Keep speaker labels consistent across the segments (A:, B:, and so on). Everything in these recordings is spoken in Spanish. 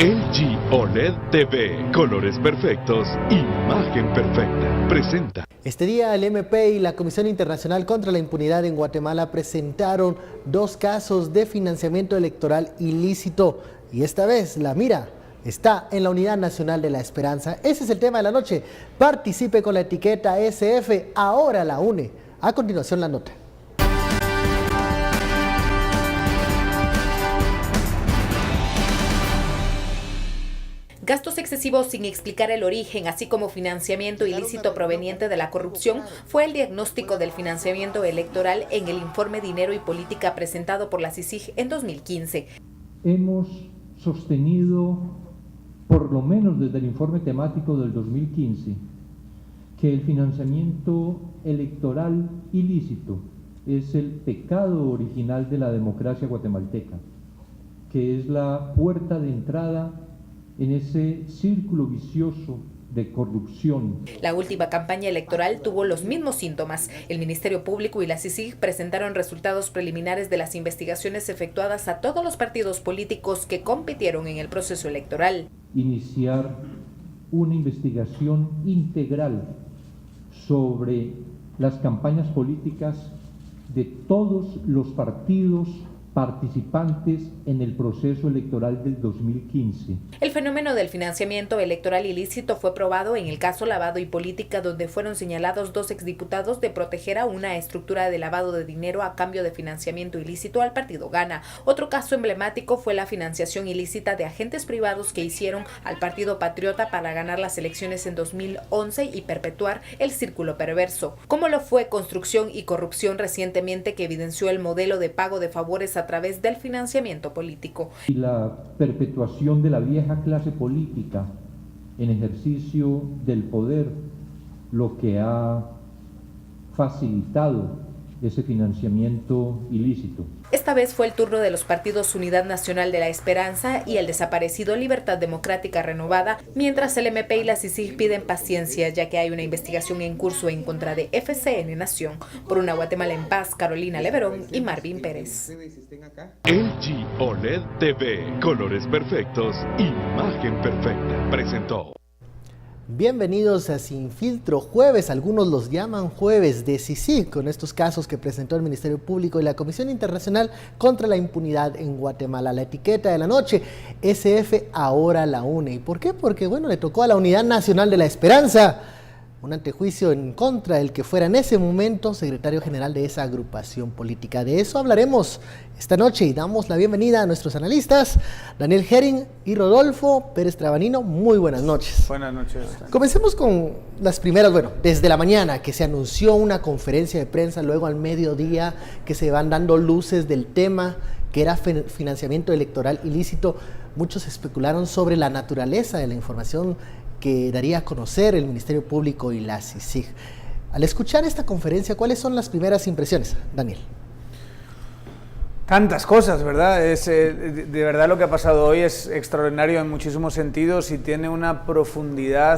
A: LG OLED TV, colores perfectos, imagen perfecta, presenta.
B: Este día el MP y la Comisión Internacional contra la Impunidad en Guatemala presentaron 2 casos de financiamiento electoral ilícito y esta vez la mira está en la Unidad Nacional de la Esperanza. Ese es el tema de la noche. Participe con la etiqueta SF, ahora la UNE. A continuación la nota.
C: Gastos excesivos sin explicar el origen, así como financiamiento ilícito proveniente de la corrupción, fue el diagnóstico del financiamiento electoral en el informe Dinero y Política presentado por la CICIG en 2015.
D: Hemos sostenido, por lo menos desde el informe temático del 2015, que el financiamiento electoral ilícito es el pecado original de la democracia guatemalteca, que es la puerta de entrada en ese círculo vicioso de corrupción.
C: La última campaña electoral tuvo los mismos síntomas. El Ministerio Público y la CICIG presentaron resultados preliminares de las investigaciones efectuadas a todos los partidos políticos que compitieron en el proceso electoral.
D: Iniciar una investigación integral sobre las campañas políticas de todos los partidos participantes en el proceso electoral del 2015.
C: El fenómeno del financiamiento electoral ilícito fue probado en el caso Lavado y Política, donde fueron señalados 2 exdiputados de proteger a una estructura de lavado de dinero a cambio de financiamiento ilícito al partido Gana. Otro caso emblemático fue la financiación ilícita de agentes privados que hicieron al Partido Patriota para ganar las elecciones en 2011 y perpetuar el círculo perverso. Como lo fue Construcción y Corrupción recientemente, que evidenció el modelo de pago de favores a través del financiamiento político.
D: Y la perpetuación de la vieja clase política en ejercicio del poder, lo que ha facilitado ese financiamiento ilícito.
C: Esta vez fue el turno de los partidos Unidad Nacional de la Esperanza y el desaparecido Libertad Democrática Renovada, mientras el MP y la CICIG piden paciencia, ya que hay una investigación en curso en contra de FCN Nación. Por una Guatemala en paz, Carolina Leverón y Marvin Pérez.
A: LG OLED TV, colores perfectos, imagen perfecta, presentó.
B: Bienvenidos a Sin Filtro Jueves, algunos los llaman Jueves de CICIG, con estos casos que presentó el Ministerio Público y la Comisión Internacional contra la Impunidad en Guatemala. La etiqueta de la noche, SF, ahora la UNE. ¿Y por qué? Porque, bueno, le tocó a la Unidad Nacional de la Esperanza un antejuicio en contra del que fuera en ese momento secretario general de esa agrupación política. De eso hablaremos esta noche y damos la bienvenida a nuestros analistas, Daniel Herring y Rodolfo Pérez Trabanino. Muy buenas noches.
E: Buenas noches.
B: Comencemos con las primeras, bueno, desde la mañana que se anunció una conferencia de prensa, luego al mediodía que se van dando luces del tema que era financiamiento electoral ilícito. Muchos especularon sobre la naturaleza de la información que daría a conocer el Ministerio Público y la CICIG. Al escuchar esta conferencia, ¿cuáles son las primeras impresiones, Daniel?
E: Tantas cosas, ¿verdad? De verdad lo que ha pasado hoy es extraordinario en muchísimos sentidos y tiene una profundidad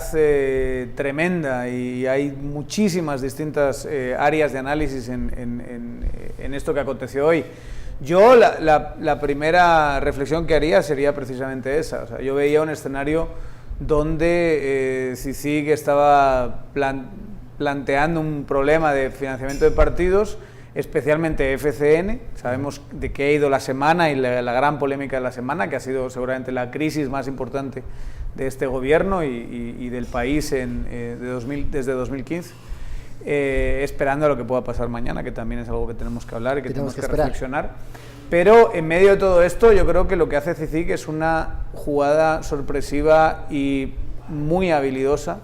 E: tremenda, y hay muchísimas distintas áreas de análisis en esto que aconteció hoy. Yo la primera reflexión que haría sería precisamente esa. O sea, yo veía un escenario donde CICIG estaba planteando un problema de financiamiento de partidos, especialmente FCN. Sabemos de qué ha ido la semana y la gran polémica de la semana, que ha sido seguramente la crisis más importante de este gobierno y del país desde 2015. Esperando a lo que pueda pasar mañana, que también es algo que tenemos que hablar y que tenemos que reflexionar. Pero en medio de todo esto, yo creo que lo que hace CICIG es una jugada sorpresiva y muy habilidosa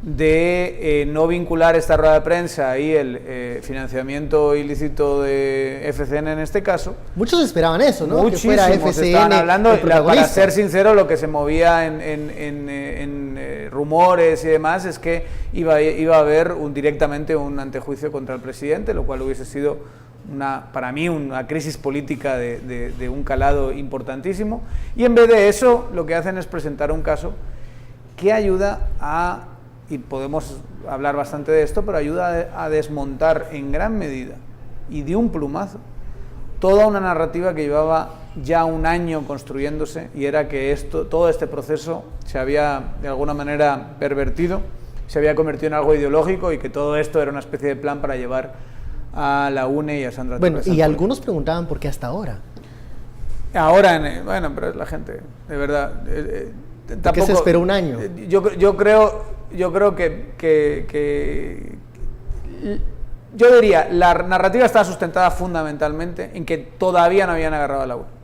E: de no vincular esta rueda de prensa y el financiamiento ilícito de FCN en este caso.
B: Muchos esperaban eso, ¿no?
E: Muchísimos
B: que fuera FCN
E: estaban hablando, para ser sincero, lo que se movía en rumores y demás es que iba a haber directamente un antejuicio contra el presidente, lo cual hubiese sido para mí una crisis política de un calado importantísimo, y en vez de eso lo que hacen es presentar un caso que ayuda y podemos hablar bastante de esto, pero ayuda a desmontar en gran medida y de un plumazo toda una narrativa que llevaba ya un año construyéndose, y era que todo este proceso se había de alguna manera pervertido, se había convertido en algo ideológico y que todo esto era una especie de plan para llevar a la UNE y a Sandra
B: Bueno,
E: Torres.
B: y algunos preguntaban por qué hasta ahora.
E: Ahora, bueno, pero es la gente, de verdad.
B: ¿Por qué se esperó un año?
E: Yo creo yo diría, la narrativa está sustentada fundamentalmente en que todavía no habían agarrado a la UNE.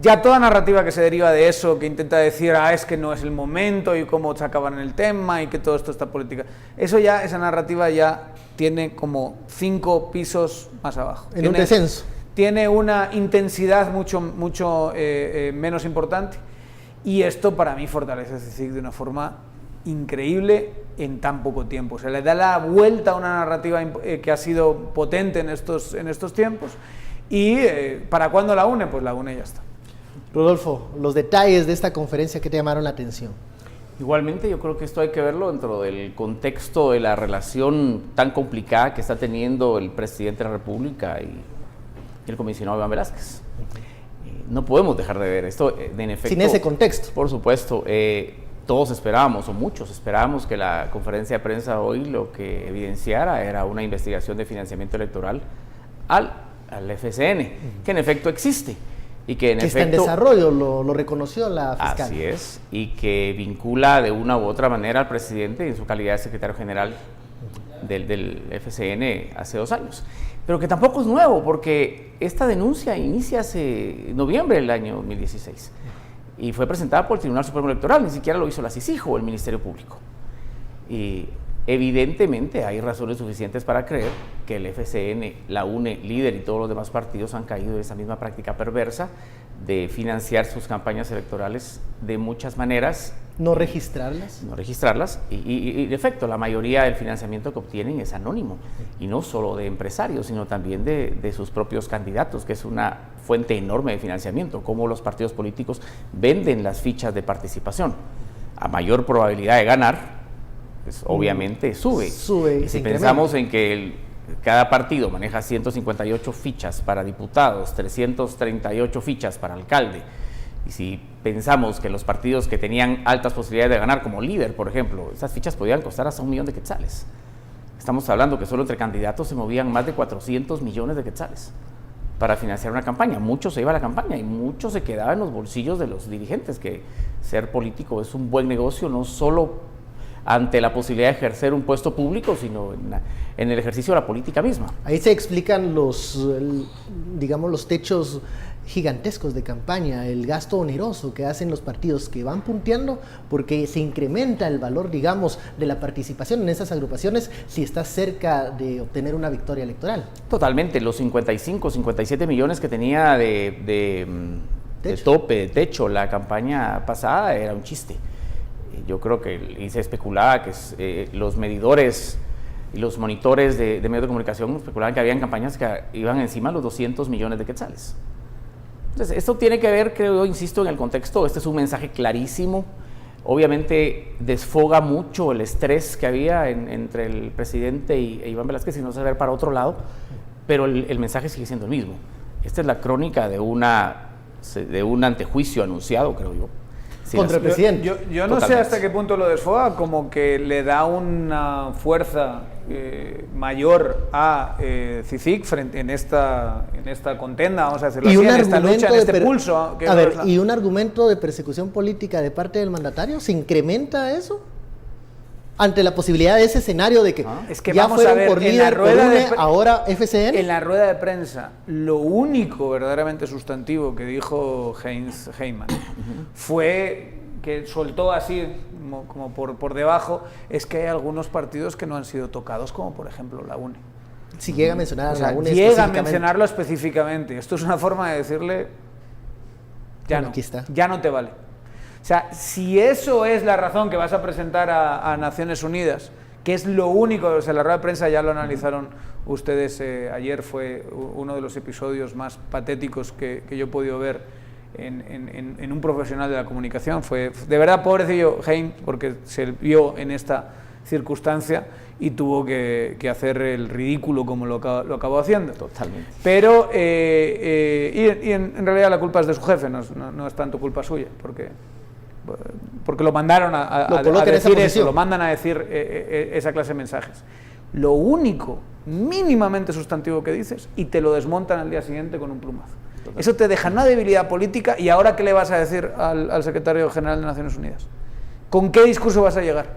E: Ya toda narrativa que se deriva de eso, que intenta decir, es que no es el momento y cómo se acaban el tema y que todo esto está política, esa narrativa ya tiene como 5 pisos más abajo.
B: En un descenso.
E: Tiene una intensidad mucho menos importante, y esto para mí fortalece a CICIG de una forma increíble en tan poco tiempo. Se le da la vuelta a una narrativa que ha sido potente en estos tiempos, y ¿para cuándo la UNE? Pues la UNE ya está.
B: Rodolfo, los detalles de esta conferencia que te llamaron la atención.
F: Igualmente, yo creo que esto hay que verlo dentro del contexto de la relación tan complicada que está teniendo el presidente de la República y el comisionado Iván Velázquez. No podemos dejar de ver esto, en efecto.
B: Sin ese contexto.
F: Por supuesto, todos esperábamos, o muchos esperábamos, que la conferencia de prensa hoy lo que evidenciara era una investigación de financiamiento electoral al FCN, que en efecto existe. Y que
B: está en desarrollo, lo reconoció la fiscal.
F: Así es, y que vincula de una u otra manera al presidente en su calidad de secretario general del FCN hace 2 años. Pero que tampoco es nuevo, porque esta denuncia inicia hace noviembre del año 2016 y fue presentada por el Tribunal Supremo Electoral, ni siquiera lo hizo la CICIG o el Ministerio Público. Y evidentemente hay razones suficientes para creer que el FCN, la UNE, Líder y todos los demás partidos han caído en esa misma práctica perversa de financiar sus campañas electorales de muchas maneras.
B: ¿No registrarlas?
F: No registrarlas, y de efecto la mayoría del financiamiento que obtienen es anónimo, y no solo de empresarios, sino también de sus propios candidatos, que es una fuente enorme de financiamiento, como los partidos políticos venden las fichas de participación. A mayor probabilidad de ganar, pues obviamente sube. Y si pensamos en que cada partido maneja 158 fichas para diputados, 338 fichas para alcalde, y si pensamos que los partidos que tenían altas posibilidades de ganar, como Líder, por ejemplo, esas fichas podían costar hasta 1 millón de quetzales. Estamos hablando que solo entre candidatos se movían más de 400 millones de quetzales para financiar una campaña. Mucho se iba a la campaña y mucho se quedaba en los bolsillos de los dirigentes, que ser político es un buen negocio, no solo ante la posibilidad de ejercer un puesto público, sino en el ejercicio de la política misma.
B: Ahí se explican los techos gigantescos de campaña, el gasto oneroso que hacen los partidos que van punteando, porque se incrementa el valor, digamos, de la participación en esas agrupaciones si estás cerca de obtener una victoria electoral.
F: Totalmente, los 57 millones que tenía de tope, de techo, la campaña pasada era un chiste. Yo creo que se especulaba que los medidores y los monitores de medios de comunicación especulaban que habían campañas que iban encima de los 200 millones de quetzales. Entonces, esto tiene que ver, creo yo, insisto, en el contexto. Este es un mensaje clarísimo. Obviamente desfoga mucho el estrés que había entre el presidente e Iván Velázquez, y no saber para otro lado, pero el mensaje sigue siendo el mismo. Esta es la crónica de un antejuicio anunciado, creo yo. Sí,
B: contra el presidente.
E: Yo no sé hasta qué punto lo desfoga, como que le da una fuerza mayor a CICIG en esta contenda, vamos a decirlo así, en esta lucha, en este pulso.
B: ¿Y un argumento de persecución política de parte del mandatario? ¿Se incrementa eso? Ante la posibilidad de ese escenario de que,
E: es que
B: ya
E: vamos
B: fueron
E: a ver,
B: por Líder, por UNE, ahora FCN.
E: En la rueda de prensa, lo único verdaderamente sustantivo que dijo Heyman fue que soltó así como por debajo, es que hay algunos partidos que no han sido tocados, como por ejemplo la UNE.
B: Si llega a mencionar a la UNE
E: llega a mencionarlo específicamente. Esto es una forma de decirle, ya no te vale. O sea, si eso es la razón que vas a presentar a Naciones Unidas, que es lo único, o sea, la rueda de prensa ya lo analizaron ustedes, ayer fue uno de los episodios más patéticos que yo he podido ver en un profesional de la comunicación. Fue de verdad pobrecillo Hein, porque se vio en esta circunstancia y tuvo que hacer el ridículo como lo acabó haciendo.
F: Totalmente.
E: Pero, en realidad la culpa es de su jefe, no es tanto culpa suya, porque lo mandaron a decir eso, lo mandan a decir esa clase de mensajes. Lo único mínimamente sustantivo que dices y te lo desmontan al día siguiente con un plumazo. Total. Eso te deja una debilidad política. ¿Y ahora qué le vas a decir al secretario general de Naciones Unidas? ¿Con qué discurso vas a llegar?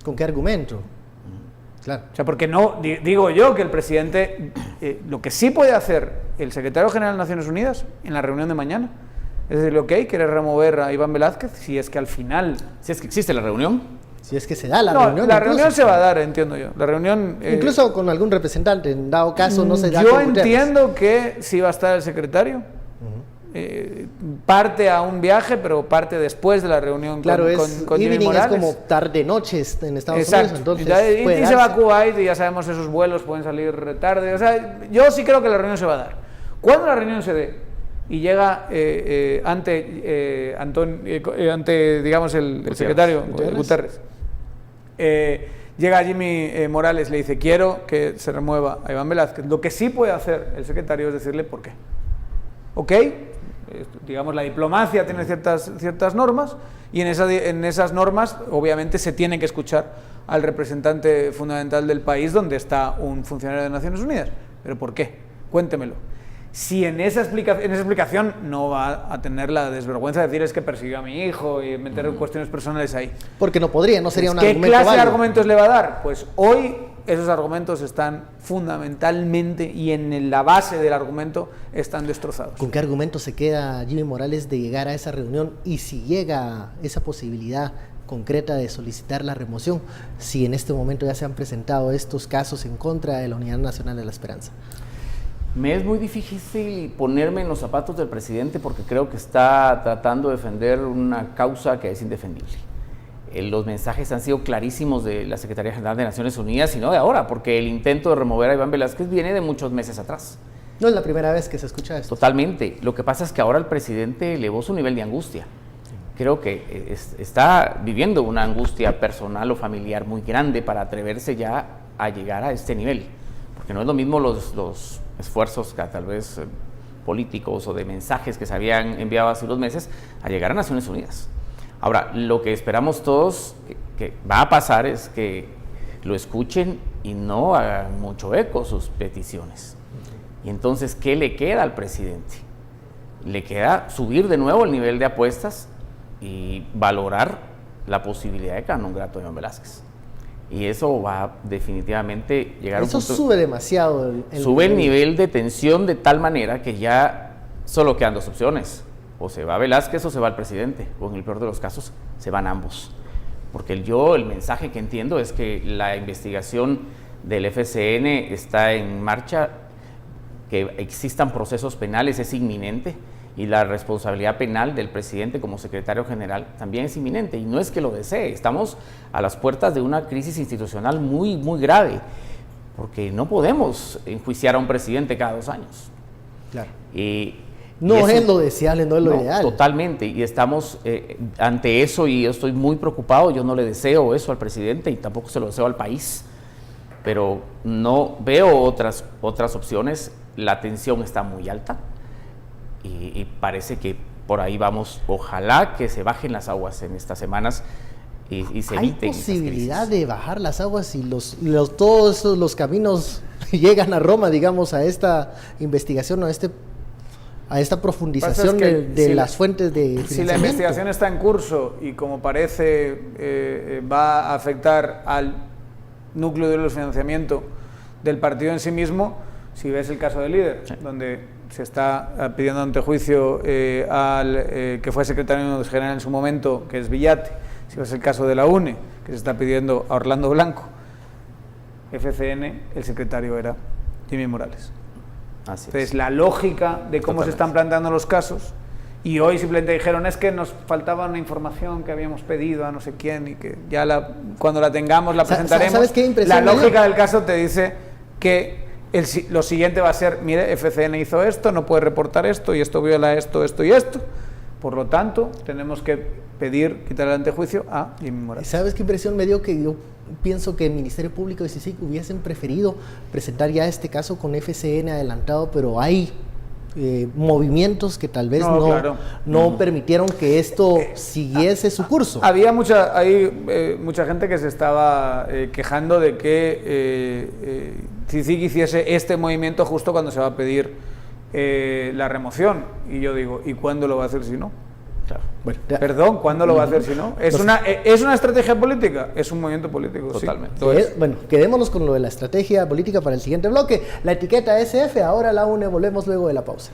B: ¿Con qué argumento? Claro.
E: O sea, porque no, digo yo que el presidente, lo que sí puede hacer el secretario general de Naciones Unidas en la reunión de mañana es decirle, ok, ¿quieres remover a Iván Velázquez? Si es que al final...
F: Si es que existe la reunión.
B: Si es que se da la reunión.
E: La reunión se va a dar, entiendo yo. La reunión...
B: incluso con algún representante, en dado caso no se da.
E: Yo entiendo que sí va a estar el secretario. Parte a un viaje, pero parte después de la reunión con Jimmy Morales.
B: Es como tarde-noche en Estados
E: Exacto.
B: Unidos. Entonces
E: y se va a Kuwait y ya sabemos esos vuelos pueden salir tarde. O sea, yo sí creo que la reunión se va a dar. Cuando la reunión se dé y llega ante digamos, el secretario Guterres, llega Jimmy Morales, le dice, quiero que se remueva a Iván Velázquez. Lo que sí puede hacer el secretario es decirle por qué. ¿Ok? Digamos, la diplomacia tiene ciertas normas y en esas normas obviamente se tiene que escuchar al representante fundamental del país donde está un funcionario de Naciones Unidas. ¿Pero por qué? Cuéntemelo. Si en esa explicación no va a tener la desvergüenza de decir es que persiguió a mi hijo y meter cuestiones personales ahí.
B: Porque no podría, no sería un argumento
E: ¿Qué clase
B: válido?
E: de argumentos le va a dar? Pues hoy esos argumentos están fundamentalmente y en la base del argumento están destrozados.
B: ¿Con qué argumento se queda Jimmy Morales de llegar a esa reunión y si llega esa posibilidad concreta de solicitar la remoción, si en este momento ya se han presentado estos casos en contra de la Unidad Nacional de la Esperanza?
F: Me es muy difícil ponerme en los zapatos del presidente porque creo que está tratando de defender una causa que es indefendible. Los mensajes han sido clarísimos de la Secretaría General de Naciones Unidas y no de ahora, porque el intento de remover a Iván Velázquez viene de muchos meses atrás.
B: No es la primera vez que se escucha esto.
F: Totalmente. Lo que pasa es que ahora el presidente elevó su nivel de angustia. Creo que está viviendo una angustia personal o familiar muy grande para atreverse ya a llegar a este nivel. Porque no es lo mismo los esfuerzos que tal vez políticos o de mensajes que se habían enviado hace unos meses a llegar a Naciones Unidas. Ahora, lo que esperamos todos que va a pasar es que lo escuchen y no hagan mucho eco sus peticiones. Y entonces, ¿qué le queda al presidente? Le queda subir de nuevo el nivel de apuestas y valorar la posibilidad de canon grato de Iván Velázquez. Y eso va definitivamente llegar a un punto...
B: Eso sube demasiado.
F: Sube el nivel de tensión de tal manera que ya solo quedan dos opciones. O se va Velázquez o se va el presidente. O en el peor de los casos, se van ambos. Porque el mensaje que entiendo es que la investigación del FCN está en marcha, que existan procesos penales es inminente y la responsabilidad penal del presidente como secretario general también es inminente. Y no es que lo desee, estamos a las puertas de una crisis institucional muy, muy grave, porque no podemos enjuiciar a un presidente cada 2 años.
B: Claro. No es lo deseable, no es lo ideal.
F: Totalmente, y estamos ante eso y yo estoy muy preocupado. Yo no le deseo eso al presidente y tampoco se lo deseo al país, pero no veo otras opciones. La tensión está muy alta y parece que por ahí vamos. Ojalá que se bajen las aguas en estas semanas y se eviten.
B: ¿Hay posibilidad de bajar las aguas si todos los caminos llegan a Roma, digamos, a esta investigación, a esta profundización de las fuentes de financiamiento?
E: Si la investigación está en curso y como parece va a afectar al núcleo de financiamiento del partido en sí mismo, si ves el caso del líder, sí, donde se está pidiendo ante juicio al que fue secretario general en su momento, que es Villate, si ves el caso de la UNE, que se está pidiendo a Orlando Blanco, FCN, el secretario era Jimmy Morales.
F: Así
E: Entonces,
F: es.
E: la lógica de cómo se están planteando los casos, y hoy simplemente dijeron, es que nos faltaba una información que habíamos pedido a no sé quién y que ya cuando la tengamos la presentaremos.
B: ¿Sabes qué impresión?
E: La lógica del caso te dice que lo siguiente va a ser, mire, FCN hizo esto, no puede reportar esto, y esto viola esto y esto. Por lo tanto, tenemos que pedir quitar el antejuicio a Jimmy Morales.
B: ¿Sabes qué impresión me dio? Que yo pienso que el Ministerio Público y CICIG hubiesen preferido presentar ya este caso con FCN adelantado, pero hay movimientos que tal vez no permitieron que esto siguiese su curso.
E: Hay mucha gente que se estaba quejando de que CICIG hiciese este movimiento justo cuando se va a pedir la remoción. Y yo digo, ¿y cuándo lo va a hacer si no?
F: Claro.
B: Bueno,
E: Perdón, ¿cuándo lo va a hacer si no? ¿Es una estrategia política? Es un movimiento político.
F: Totalmente.
E: Sí.
B: Bueno, quedémonos con lo de la estrategia política para el siguiente bloque. La etiqueta SF, ahora la UNE, volvemos luego de la pausa.